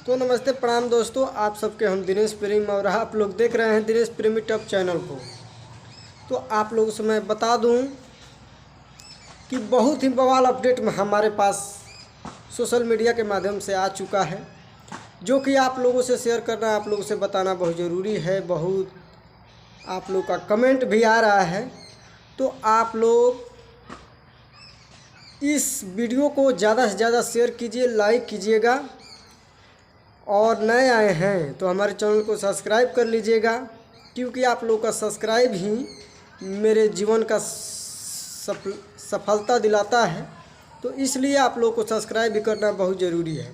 तो नमस्ते प्रणाम दोस्तों, आप सबके हम दिनेश प्रेमी और आप लोग देख रहे हैं दिनेश प्रेमी टॉप चैनल को। तो आप लोगों से मैं बता दूं कि बहुत ही बवाल अपडेट में हमारे पास सोशल मीडिया के माध्यम से आ चुका है, जो कि आप लोगों से शेयर करना, आप लोगों से बताना बहुत ज़रूरी है। बहुत आप लोग का कमेंट भी आ रहा है, तो आप लोग इस वीडियो को ज़्यादा से ज़्यादा शेयर कीजिए, लाइक कीजिएगा और नए आए हैं तो हमारे चैनल को सब्सक्राइब कर लीजिएगा, क्योंकि आप लोग का सब्सक्राइब ही मेरे जीवन का सफलता दिलाता है। तो इसलिए आप लोग को सब्सक्राइब भी करना बहुत ज़रूरी है।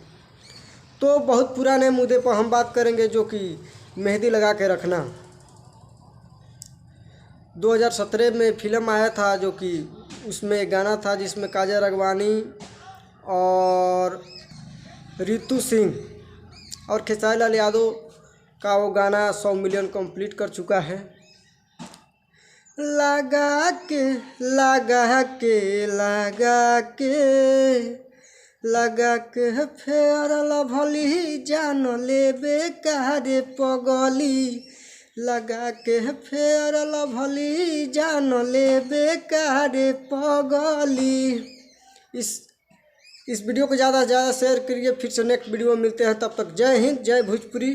तो बहुत पुराने मुद्दे पर हम बात करेंगे, जो कि मेहंदी लगा के रखना। 2017 में फिल्म आया था, जो कि उसमें गाना था जिसमें काजल राघवानी और रितु सिंह और खेसारी लाल यादव का वो गाना 100 मिलियन कंप्लीट कर चुका है। लगा के लगा के लगा के लगा के फेर लभली जान लेबे कारे पगली, लगा के फेर लभली जान लेबे कारे पगली। इस वीडियो को ज़्यादा से ज़्यादा शेयर करिए। फिर से नेक्स्ट वीडियो में मिलते हैं, तब तक जय हिंद, जय भोजपुरी।